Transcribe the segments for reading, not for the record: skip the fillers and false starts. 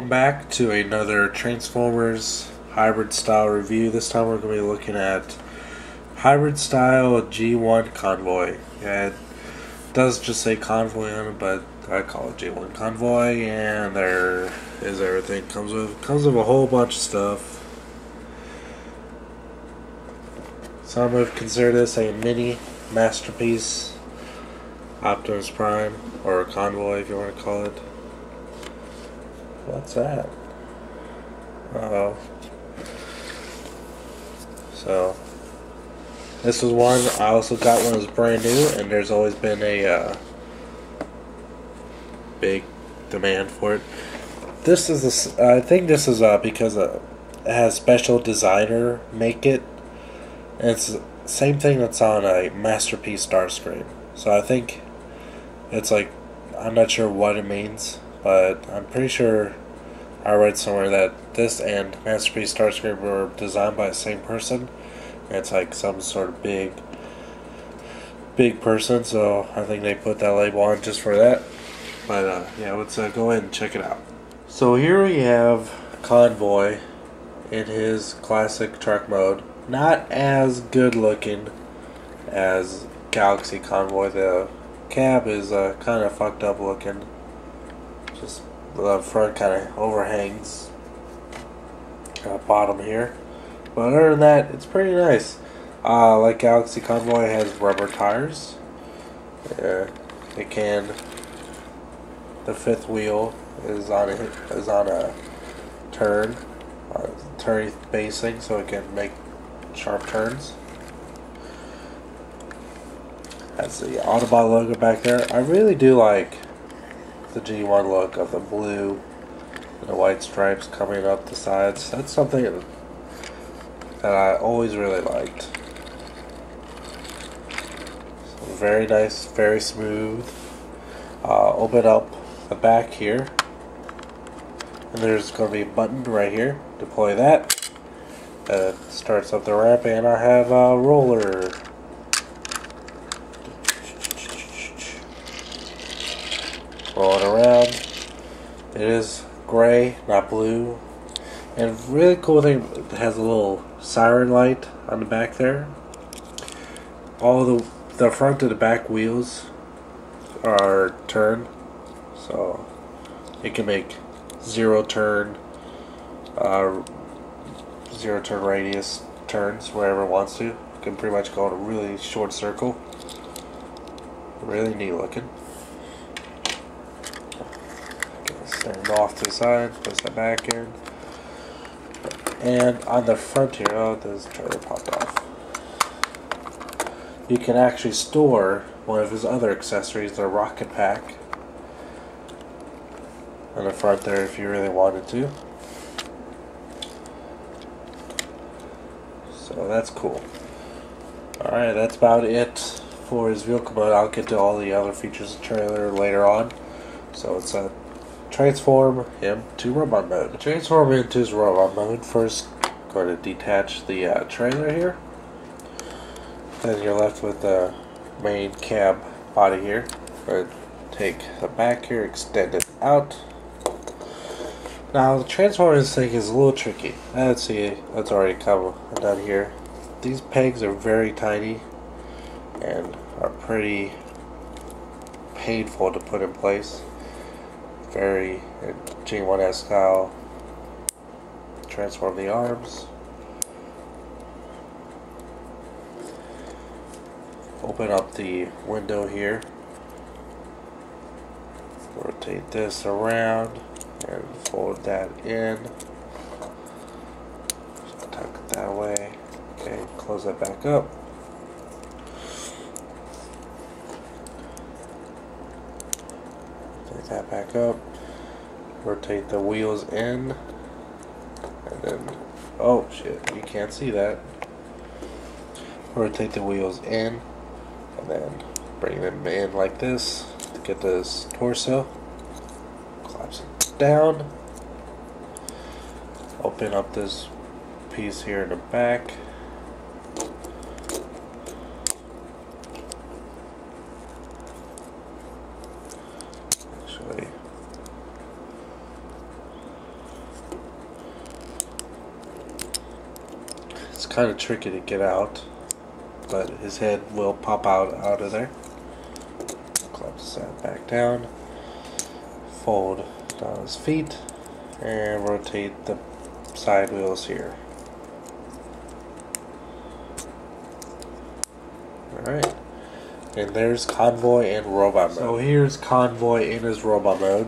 Welcome back to another Transformers hybrid style review. This time we're going to be looking at hybrid style G1 Convoy. Yeah, it does just say Convoy on it, but I call it G1 Convoy, and there is everything. Comes with a whole bunch of stuff. Some would consider this a mini masterpiece, Optimus Prime, or Convoy if you want to call it. What's that? Uh-oh. So, this was one. I also got one that was brand new, and there's always been a big demand for it. This is I think this is because it has special designer make it. And it's the same thing that's on a Masterpiece Starscream. So I think it's like, I'm not sure what it means, but I'm pretty sure I read somewhere that this and Masterpiece Starscream were designed by the same person. And it's like some sort of big person, so I think they put that label on just for that. But yeah, let's go ahead and check it out. So here we have Convoy in his classic truck mode. Not as good looking as Galaxy Convoy. The cab is kind of fucked up looking. Just the front kind of overhangs bottom here. But other than that, it's pretty nice. Like Galaxy Convoy, has rubber tires. The fifth wheel is on a turn, turn basing, so it can make sharp turns. That's the Autobot logo back there. I really do like the G1 look of the blue and the white stripes coming up the sides. That's something that I always really liked. So very nice, very smooth. Open up the back here, and there's going to be a button right here. Deploy that. Starts up the ramp, and I have a roller. Rolling around. It is gray, not blue. And really cool thing, it has a little siren light on the back there. All the front and the back wheels are turned, so it can make zero turn radius turns wherever it wants to. It can pretty much go in a really short circle. Really neat looking. Stand off to the side, push that back in. And on the front here, oh, this trailer popped off. You can actually store one of his other accessories, the rocket pack, on the front there if you really wanted to. So that's cool. Alright, that's about it for his vehicle mode. I'll get to all the other features of the trailer later on. So it's a transform him to robot mode. Transform him into his robot mode. First, going to detach the trailer here. Then you're left with the main cab body here. Going to take the back here, extend it out. Now the transforming this thing is a little tricky. Let's see, that's already come done here. These pegs are very tiny and are pretty painful to put in place. Very G1S style. Transform the arms. Open up the window here. Rotate this around and fold that in. Just tuck it that way. Okay, close that back up. Take that back up. Rotate the wheels in. And then, oh shit, you can't see that. Rotate the wheels in. And then bring them in like this to get this torso. Collapse it down. Open up this piece here in the back. Actually, it's kind of tricky to get out, but his head will pop out of there. Collapse that back down, fold down his feet, and rotate the side wheels here. Alright, and there's Convoy in robot mode. So here's Convoy in his robot mode,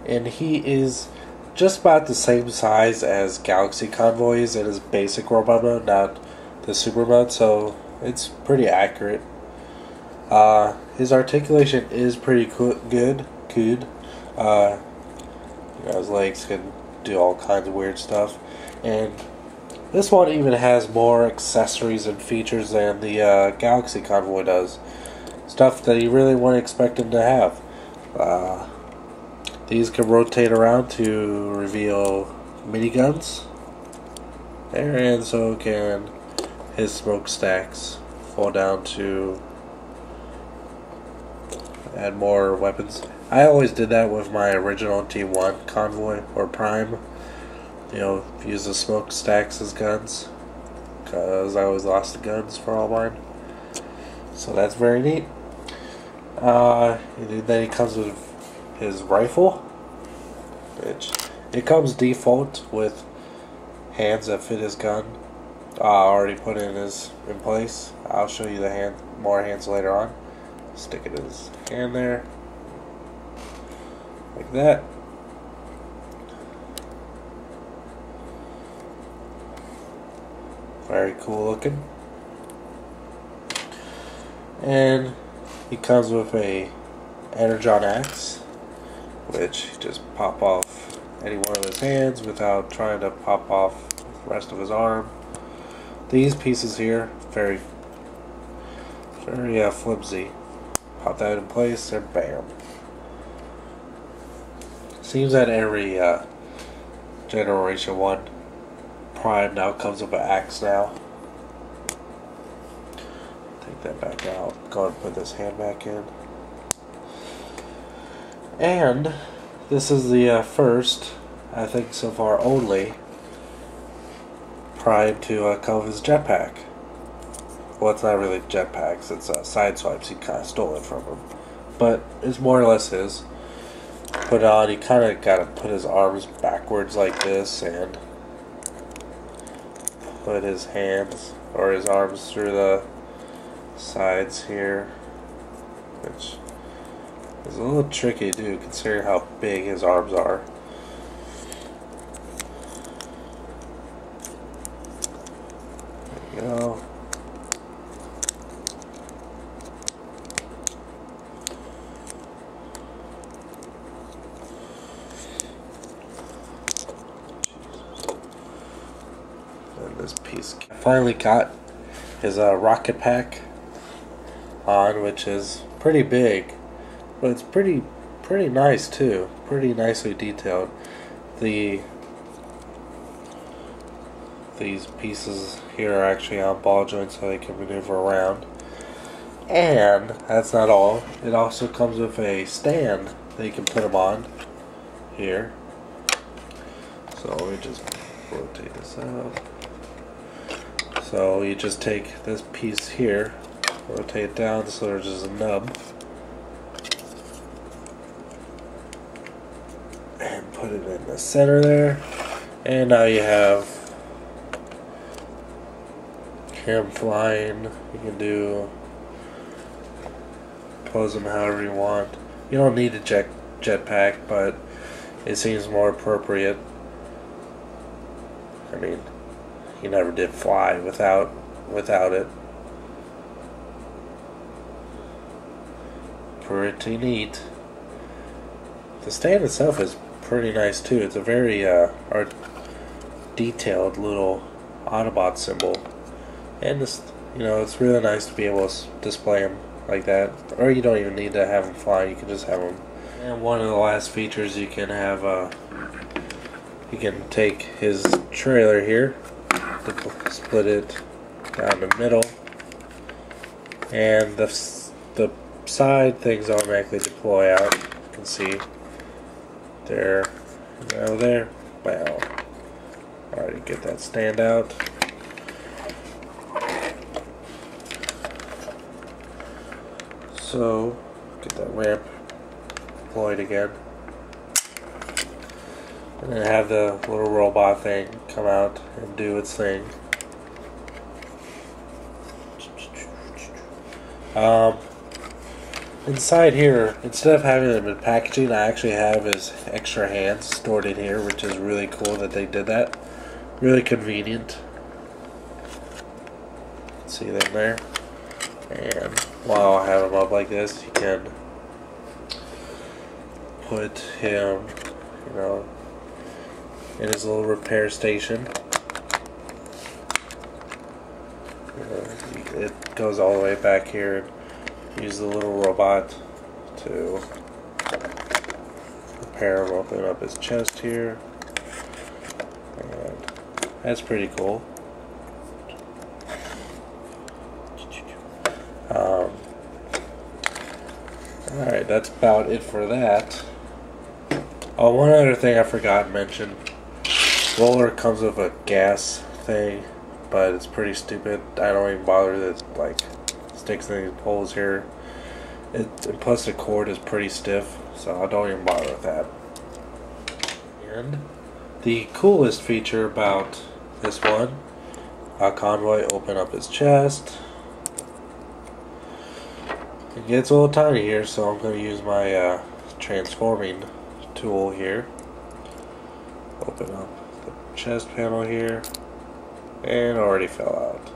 and he is just about the same size as Galaxy Convoy is in his basic robot mode, not the super mode, so it's pretty accurate. His articulation is pretty good. His legs can do all kinds of weird stuff, and this one even has more accessories and features than the Galaxy Convoy does. Stuff that you really wouldn't expect him to have. These can rotate around to reveal miniguns there, and so can his smokestacks fall down to add more weapons. I always did that with my original T1 Convoy or Prime. You know, use the smokestacks as guns, because I always lost the guns for all mine. So that's very neat. And then he comes with his rifle, which it comes default with hands that fit his gun. Already put in place. I'll show you the more hands later on. Stick it in his hand there, like that. Very cool looking. And he comes with a energon axe, which you just pop off any one of his hands without trying to pop off the rest of his arm. These pieces here, very flimsy. Pop that in place and bam. Seems that every Generation 1 Prime now comes with an axe now. Take that back out. Go ahead and put this hand back in. And this is the first, I think so far only, Prime to come with his jetpack. Well, it's not really jetpacks, it's side swipes. He kind of stole it from him. But it's more or less his. Put it on, he kind of got to put his arms backwards like this and put his hands or his arms through the sides here, which is a little tricky to do considering how big his arms are. There you go. And this piece. I finally got his rocket pack on, which is pretty big, but it's pretty nice too. Pretty nicely detailed. These pieces here are actually on ball joints so they can maneuver around. And that's not all. It also comes with a stand that you can put them on here. So let me just rotate this out. So you just take this piece here, rotate it down so there's just a nub, and put it in the center there, and now you have him flying. You can pose him however you want. You don't need a jetpack, but it seems more appropriate. I mean, he never did fly without it. Pretty neat. The stand itself is pretty nice too. It's a very detailed little Autobot symbol, and this, it's really nice to be able to display them like that. Or you don't even need to have them fly. You can just have them. And one of the last features, you can have you can take his trailer here, split it down the middle, and the side things automatically deploy out. You can see there. Well, alright, get that stand out. So, get that ramp deployed again. And then have the little robot thing come out and do its thing. Inside here, instead of having them in packaging, I actually have his extra hands stored in here, which is really cool that they did that. Really convenient. See them there? And while I have him up like this, you can put him, you know, in his little repair station. It goes all the way back here. Use the little robot to repair him, open up his chest here. And that's pretty cool. Alright, that's about it for that. Oh, one other thing I forgot to mention. Roller comes with a gas thing, but it's pretty stupid. I don't even bother that, like, sticks in these holes here. And plus the cord is pretty stiff, so I don't even bother with that. And the coolest feature about this one, Convoy open up his chest. It gets a little tiny here, so I'm going to use my transforming tool here. Open up the chest panel here, and it already fell out.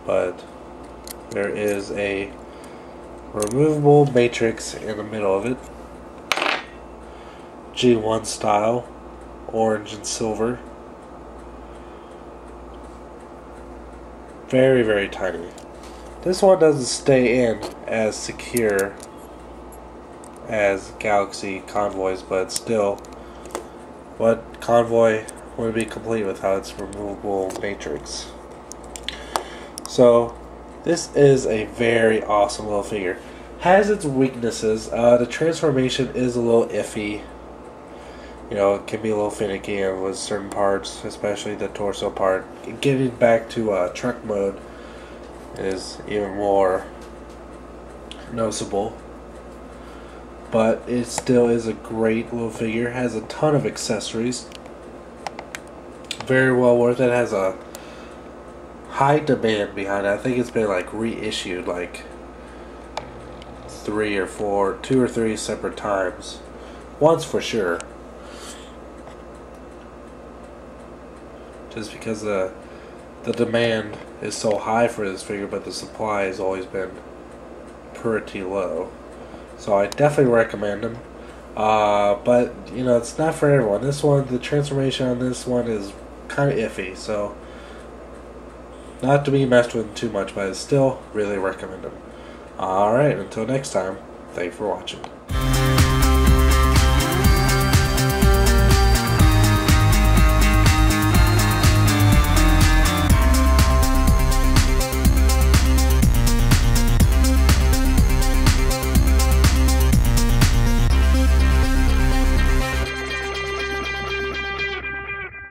But there is a removable matrix in the middle of it. G1 style, orange and silver. Very, very tiny. This one doesn't stay in as secure as Galaxy Convoys, but still, what Convoy would be complete without its removable matrix. So, this is a very awesome little figure. Has its weaknesses. The transformation is a little iffy. You know, it can be a little finicky with certain parts, especially the torso part. Getting back to truck mode is even more noticeable. But it still is a great little figure. Has a ton of accessories. Very well worth it. Has a high demand behind it. I think it's been like reissued like 2 or 3 separate times. Once for sure. Just because the demand is so high for this figure, but the supply has always been pretty low. So I definitely recommend them. But you know, it's not for everyone. This one, the transformation on this one is kind of iffy, so not to be messed with too much, but I still really recommend them. Alright, until next time, thanks for watching.